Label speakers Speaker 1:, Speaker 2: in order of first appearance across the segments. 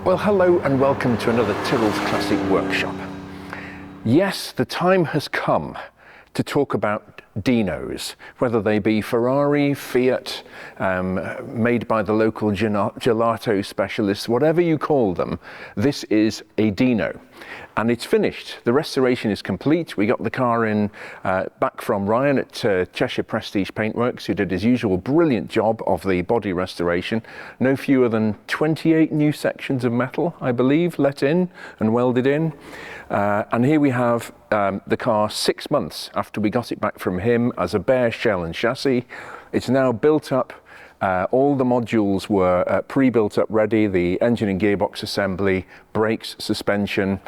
Speaker 1: Well, hello and welcome to another Tyrrell's Classic Workshop. Yes, the time has come to talk about Dinos, whether they be Ferrari, Fiat, made by the local gelato specialists, whatever you call them, this is a Dino. And it's finished. The restoration is complete. We got the car in back from Ryan at Cheshire Prestige Paintworks, who did his usual brilliant job of the body restoration. No fewer than 28 new sections of metal, I believe, let in and welded in. And here we have the car 6 months after we got it back from him as a bare shell and chassis. It's now built up. All the modules were pre-built up ready, the engine and gearbox assembly, brakes, suspension,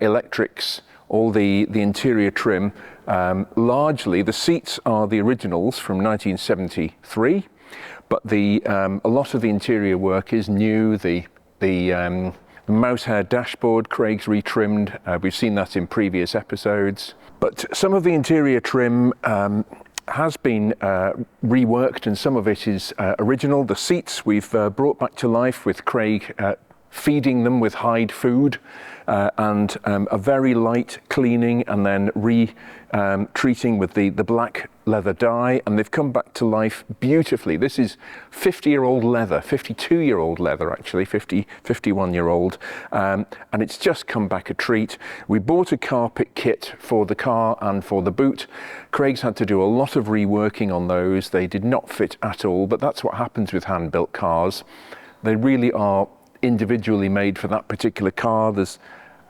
Speaker 1: electrics, all the interior trim. Largely, the seats are the originals from 1973, but a lot of the interior work is new. The mouse hair dashboard, Craig's retrimmed. We've seen that in previous episodes. But some of the interior trim has been reworked, and some of it is original. The seats we've brought back to life with Craig feeding them with hide food and a very light cleaning, and then treating with the black leather dye, and they've come back to life beautifully. This is 50-year-old leather, 52-year-old leather actually, 51-year-old, and it's just come back a treat. We bought a carpet kit for the car and for the boot. Craig's had to do a lot of reworking on those. They did not fit at all, but that's what happens with hand-built cars. They really are individually made for that particular car. There's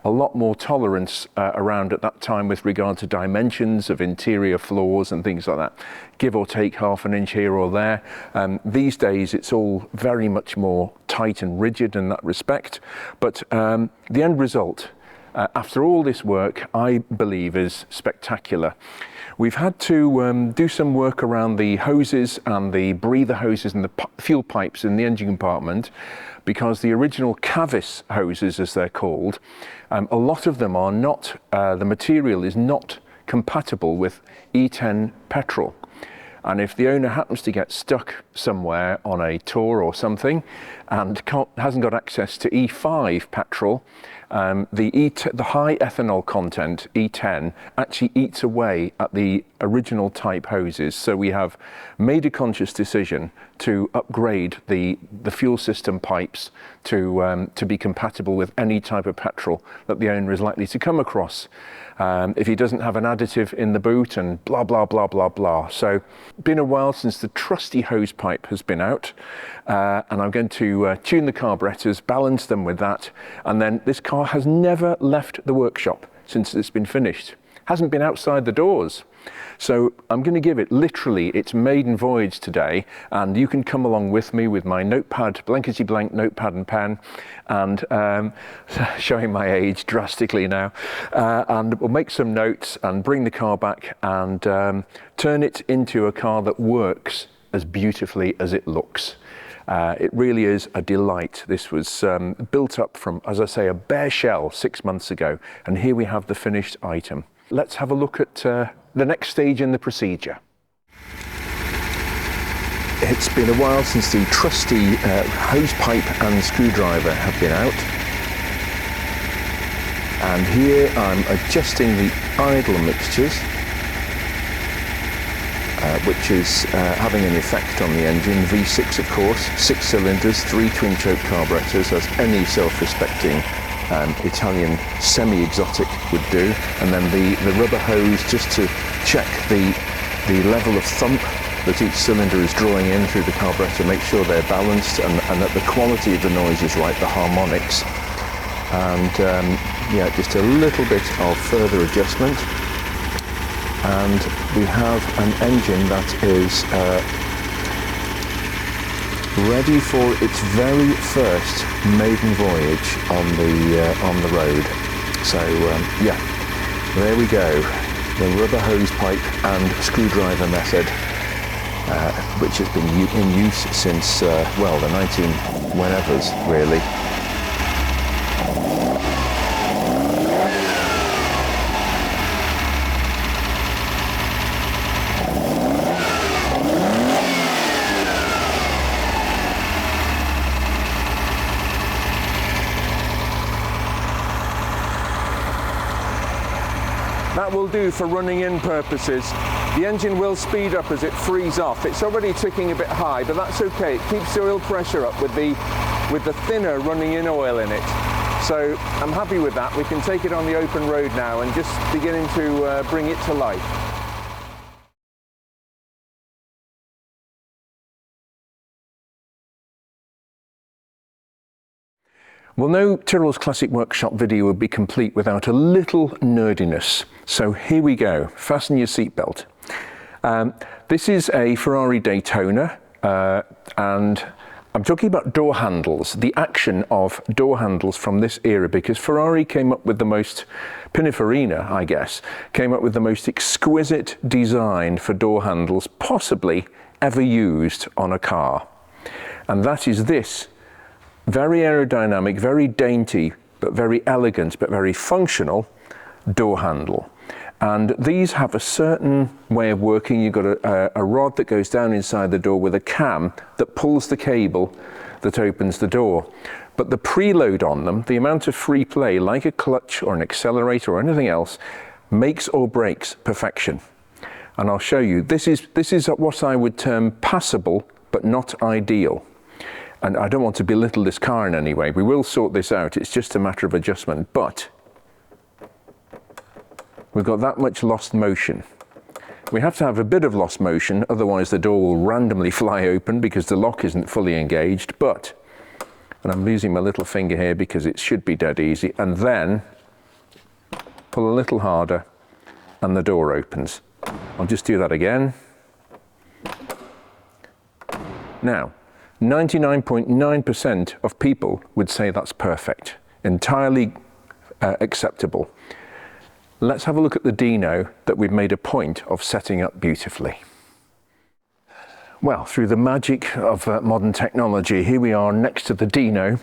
Speaker 1: a lot more tolerance around at that time with regard to dimensions of interior floors and things like that, give or take half an inch here or there. These days it's all very much more tight and rigid in that respect, but the end result after all this work, I believe, is spectacular. We've had to do some work around the hoses and the breather hoses and the fuel pipes in the engine compartment, because the original Cavis hoses, as they're called, a lot of them are not, the material is not compatible with E10 petrol. And if the owner happens to get stuck somewhere on a tour or something and hasn't got access to E5 petrol, the high ethanol content, E10, actually eats away at the original type hoses. So we have made a conscious decision to upgrade the fuel system pipes to be compatible with any type of petrol that the owner is likely to come across. If he doesn't have an additive in the boot, and blah, blah, blah, blah, blah. So been a while since the trusty hose pipe has been out, and I'm going to tune the carburettors, balance them with that, and then this car has never left the workshop since it's been finished. Hasn't been outside the doors. So I'm going to give it literally its maiden voyage today, and you can come along with me with my notepad, blankety blank notepad and pen, and showing my age drastically now, and we'll make some notes and bring the car back and turn it into a car that works as beautifully as it looks. It really is a delight. This was built up from, as I say, a bare shell 6 months ago, and here we have the finished item. Let's have a look at the next stage in the procedure. It's been a while since the trusty hose pipe and screwdriver have been out. And here I'm adjusting the idle mixtures, which is having an effect on the engine. V6, of course, 6 cylinders, 3 twin-choke carburettors, as any self-respecting Italian semi-exotic would do, and then the rubber hose just to check the level of thump that each cylinder is drawing in through the carburetor, make sure they're balanced and that the quality of the noise is right, the harmonics. And yeah, just a little bit of further adjustment, and we have an engine that is ready for its very first maiden voyage on the road. So yeah, there we go, the rubber hose pipe and screwdriver method, which has been in use since well, the 19-whenevers really. That will do for running in purposes. The engine will speed up as it frees off. It's already ticking a bit high, but that's okay. It keeps the oil pressure up with the thinner running in oil in it. So I'm happy with that. We can take it on the open road now and just beginning to bring it to life. Well, no Tyrrell's Classic Workshop video would be complete without a little nerdiness. So here we go. Fasten your seatbelt. This is a Ferrari Daytona, and I'm talking about door handles, the action of door handles from this era, because Ferrari came up with the most, Pininfarina, I guess, came up with the most exquisite design for door handles possibly ever used on a car. And that is this very aerodynamic, very dainty, but very elegant, but very functional door handle. And these have a certain way of working. You've got a rod that goes down inside the door with a cam that pulls the cable that opens the door. But the preload on them, the amount of free play, like a clutch or an accelerator or anything else, makes or breaks perfection. And I'll show you. This is what I would term passable, but not ideal. And I don't want to belittle this car in any way. We will sort this out. It's just a matter of adjustment. But we've got that much lost motion. We have to have a bit of lost motion, otherwise the door will randomly fly open because the lock isn't fully engaged. But, and I'm losing my little finger here because it should be dead easy, and then pull a little harder and the door opens. I'll just do that again. Now, 99.9% of people would say that's perfect, entirely acceptable. Let's have a look at the Dino that we've made a point of setting up beautifully. Well, through the magic of modern technology, here we are next to the Dino,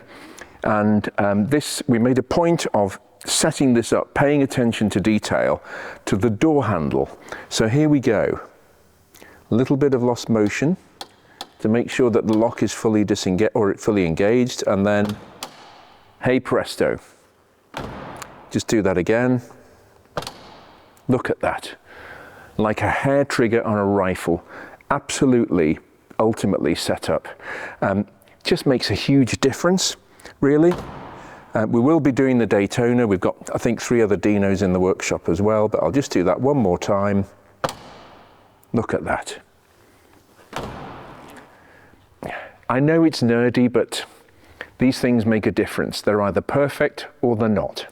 Speaker 1: and we made a point of setting this up, paying attention to detail, to the door handle. So here we go. A little bit of lost motion to make sure that the lock is fully disengaged or fully engaged, and then hey presto. Just do that again. Look at that. Like a hair trigger on a rifle. Absolutely, ultimately set up. Just makes a huge difference, really. We will be doing the Daytona. We've got, I think, 3 other Dinos in the workshop as well, but I'll just do that one more time. Look at that. I know it's nerdy, but these things make a difference. They're either perfect or they're not.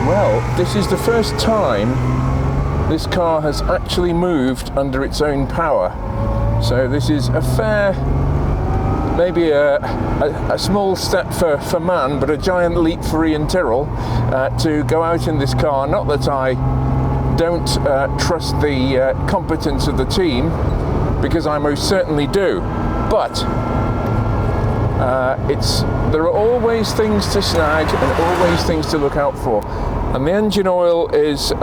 Speaker 1: Well, this is the first time this car has actually moved under its own power. So this is a fair, maybe a small step for man, but a giant leap for Iain Tyrrell to go out in this car. Not that I don't trust the competence of the team, because I most certainly do, but there are always things to snag and always things to look out for, and the engine oil is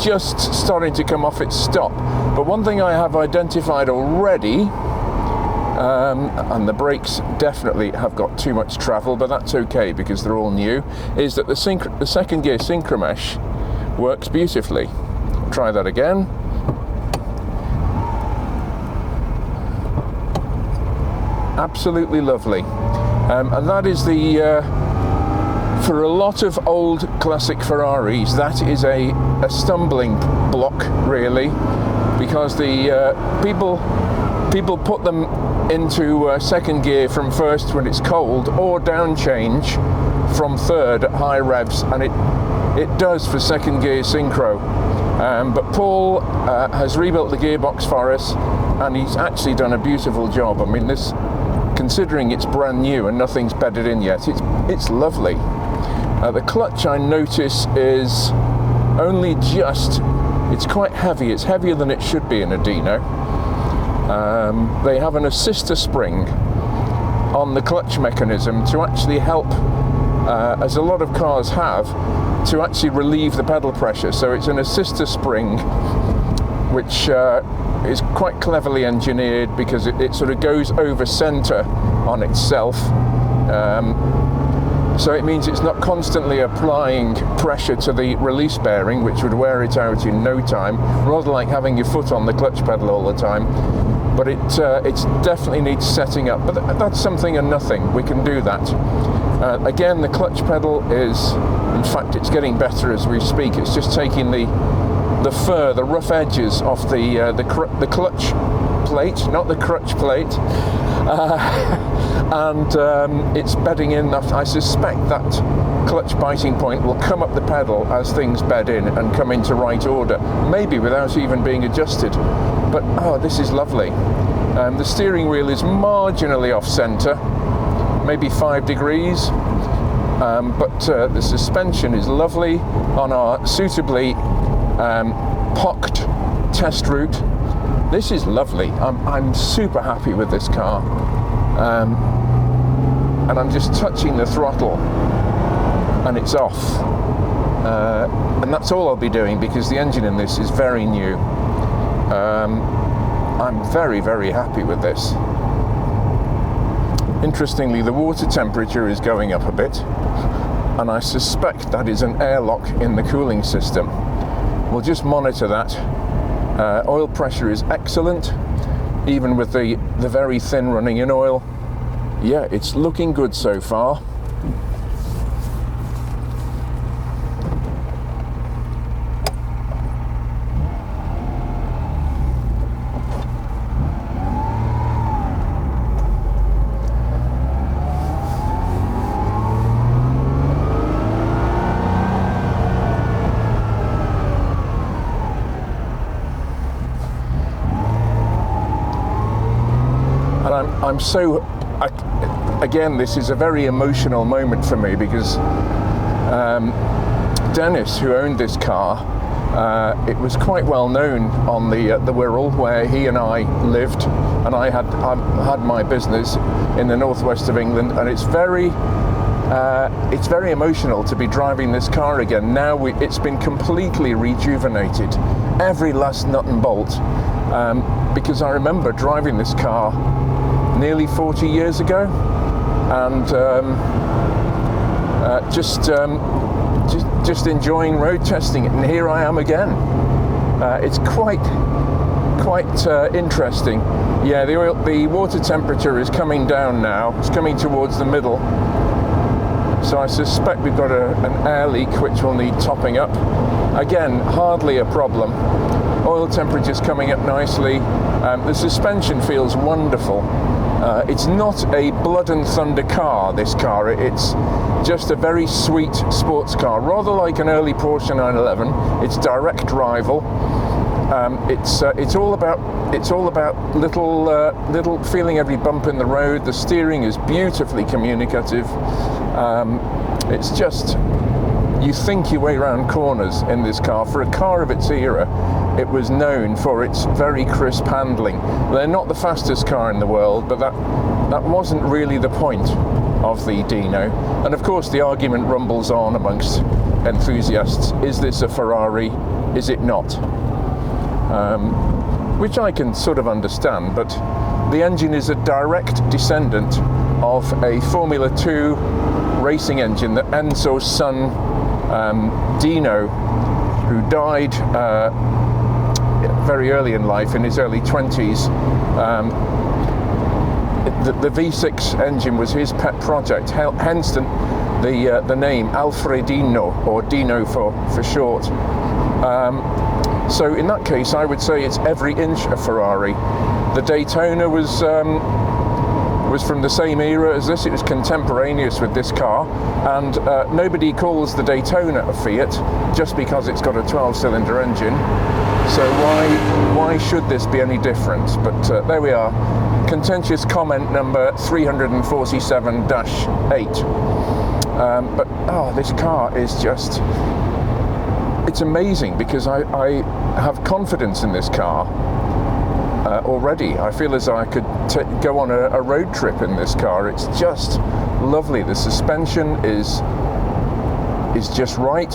Speaker 1: just starting to come off its stop. But one thing I have identified already, and the brakes definitely have got too much travel, but that's okay because they're all new, is that the second gear synchromesh works beautifully. Try that again. Absolutely lovely. And that is for a lot of old classic Ferraris, that is a stumbling block, really, because the people put them into second gear from first when it's cold, or down change from third at high revs, and it does for second gear synchro. But Paul has rebuilt the gearbox for us, and he's actually done a beautiful job. I mean, this, considering it's brand new and nothing's bedded in yet, it's lovely. The clutch, I notice, is only just, it's quite heavy. It's heavier than it should be in a Dino. They have an assister spring on the clutch mechanism to actually help, as a lot of cars have, to actually relieve the pedal pressure. So it's an assister spring, which is quite cleverly engineered because it sort of goes over center on itself, So it means it's not constantly applying pressure to the release bearing, which would wear it out in no time, rather like having your foot on the clutch pedal all the time. But it definitely needs setting up. But that's something and nothing. We can do that. Again, the clutch pedal is, in fact, it's getting better as we speak. It's just taking the fur, the rough edges off the clutch plate, not the crutch plate, and it's bedding in that. I suspect that clutch biting point will come up the pedal as things bed in and come into right order, maybe without even being adjusted. But oh, this is lovely. The steering wheel is marginally off centre, maybe 5 degrees, but the suspension is lovely on our suitably pocked test route. This is lovely. I'm super happy with this car, and I'm just touching the throttle and it's off, and that's all I'll be doing because the engine in this is very new. I'm very, very happy with this. Interestingly, the water temperature is going up a bit, and I suspect that is an airlock in the cooling system. We'll just monitor that. Oil pressure is excellent, even with the very thin running in oil. Yeah, it's looking good so far. I'm so, again, this is a very emotional moment for me because Dennis, who owned this car, it was quite well known on the Wirral where he and I lived, and I had my business in the northwest of England, and it's very emotional to be driving this car again. Now it's been completely rejuvenated, every last nut and bolt, because I remember driving this car nearly 40 years ago, and just enjoying road testing it, and here I am again. It's quite interesting. Yeah, the water temperature is coming down now. It's coming towards the middle, so I suspect we've got an air leak which will need topping up. Again, hardly a problem. Oil temperature's coming up nicely. The suspension feels wonderful. It's not a blood and thunder car, this car. It's just a very sweet sports car, rather like an early Porsche 911. It's direct rival. It's all about little feeling every bump in the road. The steering is beautifully communicative. It's just, you think your way around corners in this car. For a car of its era, it was known for its very crisp handling. They're not the fastest car in the world, but that wasn't really the point of the Dino. And of course the argument rumbles on amongst enthusiasts. Is this a Ferrari? Is it not? Which I can sort of understand, but the engine is a direct descendant of a Formula 2 racing engine that Enzo's son Dino, who died very early in life, in his early 20s, the V6 engine was his pet project, hence the name Alfredino, or Dino for short. So in that case, I would say it's every inch a Ferrari. The Daytona was from the same era as this. It was contemporaneous with this car, and nobody calls the Daytona a Fiat just because it's got a 12-cylinder engine. So why should this be any different? But there we are. Contentious comment number 347-8. But this car is just, it's amazing because I have confidence in this car already. I feel as though I could go on a road trip in this car. It's just lovely. The suspension is just right.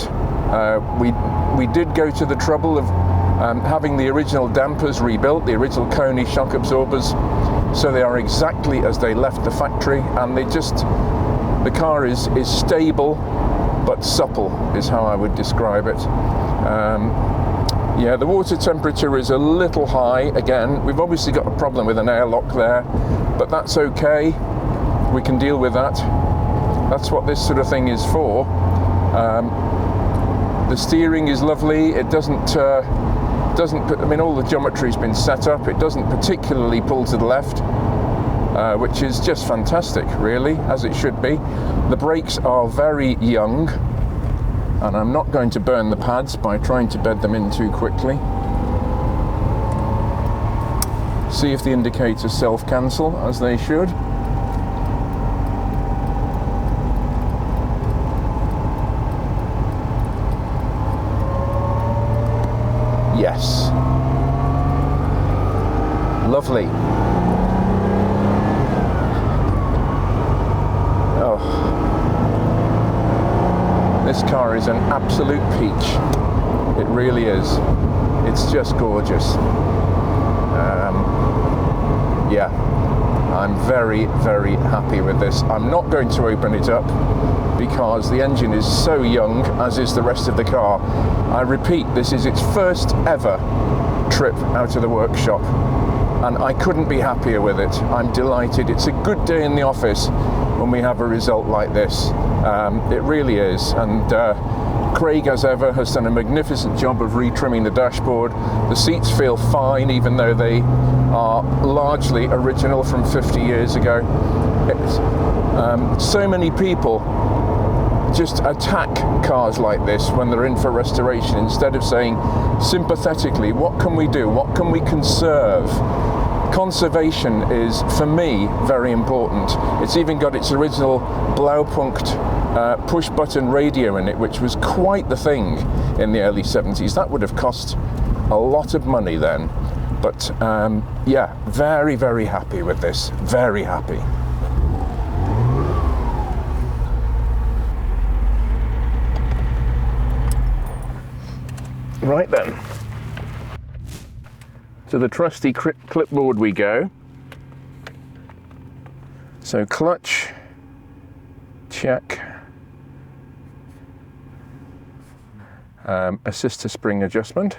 Speaker 1: We did go to the trouble of having the original dampers rebuilt, the original Coney shock absorbers, so they are exactly as they left the factory, and the car is stable but supple is how I would describe it. Yeah, the water temperature is a little high. Again, we've obviously got a problem with an airlock there, but that's okay. We can deal with that. That's what this sort of thing is for. The steering is lovely. It doesn't, I mean, all the geometry's been set up. It doesn't particularly pull to the left, which is just fantastic, really, as it should be. The brakes are very young, and I'm not going to burn the pads by trying to bed them in too quickly. See if the indicators self-cancel, as they should. Yes. Lovely. Oh. This car is an absolute peach. It really is. It's just gorgeous. Yeah, I'm very, very happy with this. I'm not going to open it up because the engine is so young, as is the rest of the car. I repeat, this is its first ever trip out of the workshop, and I couldn't be happier with it. I'm delighted. It's a good day in the office when we have a result like this. It really is. And Craig, as ever, has done a magnificent job of retrimming the dashboard. The seats feel fine, even though they are largely original from 50 years ago. So many people just attack cars like this when they're in for restoration, instead of saying sympathetically, what can we do? What can we conserve? Conservation is, for me, very important. It's even got its original Blaupunkt push-button radio in it, which was quite the thing in the early 70s. That would have cost a lot of money then. But yeah, very, very happy with this. Very happy. Right then. To the trusty clipboard we go. So clutch, check. Assist to spring adjustment.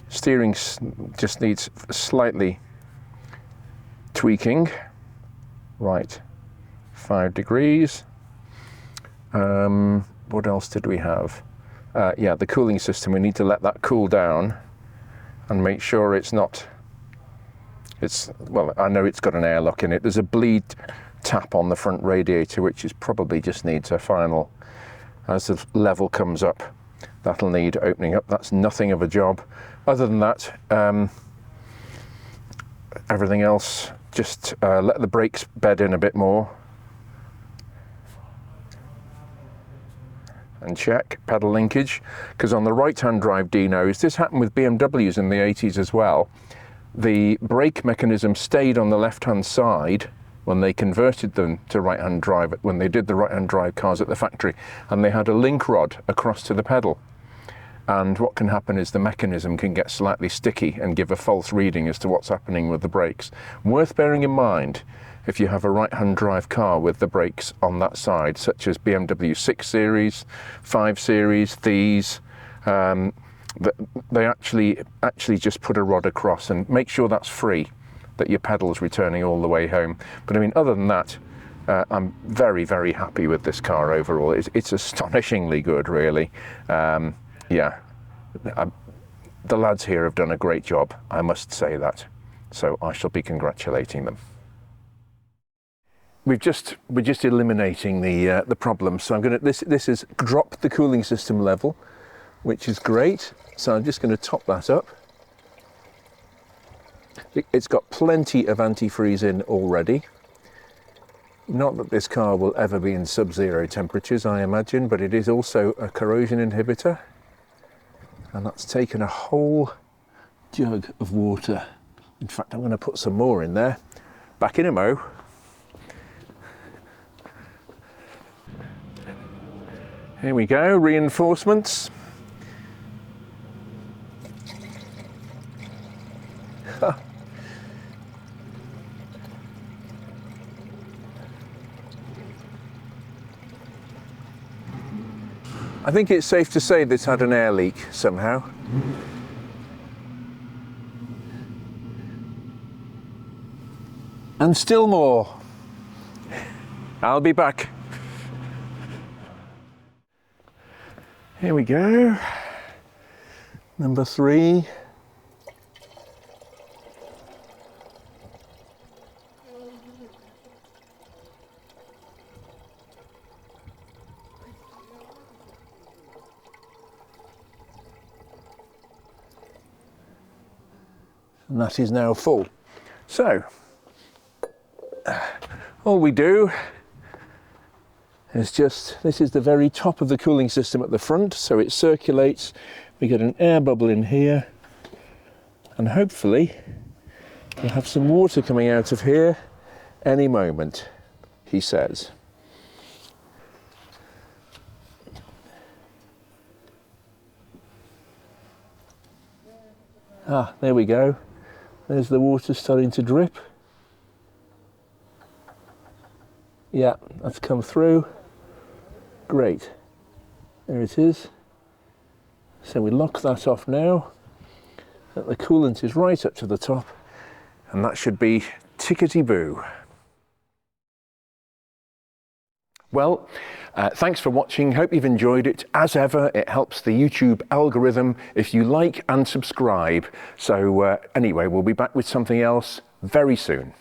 Speaker 1: Steering just needs slightly tweaking. Right, 5 degrees. What else did we have? Yeah, the cooling system. We need to let that cool down and make sure it's not. Well, I know it's got an airlock in it. There's a bleed tap on the front radiator, which is probably just needs a final. As the level comes up, that'll need opening up. That's nothing of a job. Other than that, everything else, just let the brakes bed in a bit more. And check pedal linkage, because on the right-hand drive Dinos, this happened with BMWs in the 80s as well. The brake mechanism stayed on the left-hand side when they converted them to right-hand drive, when they did the right-hand drive cars at the factory, and they had a link rod across to the pedal. And what can happen is the mechanism can get slightly sticky and give a false reading as to what's happening with the brakes. Worth bearing in mind if you have a right-hand drive car with the brakes on that side, such as BMW 6 Series, 5 Series, these. They actually just put a rod across, and make sure that's free, that your pedal's returning all the way home. But I mean, other than that, I'm very, very happy with this car overall. It's astonishingly good, really. Yeah, the lads here have done a great job, I must say that. So I shall be congratulating them. We're just eliminating the problem. So I'm going to this is drop the cooling system level, which is great. So I'm just going to top that up. It's got plenty of antifreeze in already. Not that this car will ever be in sub-zero temperatures, I imagine, but it is also a corrosion inhibitor. And that's taken a whole jug of water. In fact, I'm going to put some more in there. Back in a mo. Here we go, reinforcements. I think it's safe to say this had an air leak somehow. And still more. I'll be back. Here we go. Number 3. And that is now full. So, all we do is this is the very top of the cooling system at the front, so it circulates. We get an air bubble in here, and hopefully we'll have some water coming out of here any moment, he says. Ah, there we go. There's the water starting to drip. Yeah, that's come through. Great. There it is. So we lock that off now. The coolant is right up to the top, and that should be tickety-boo. Well, thanks for watching. Hope you've enjoyed it. As ever, it helps the YouTube algorithm if you like and subscribe. So anyway, we'll be back with something else very soon.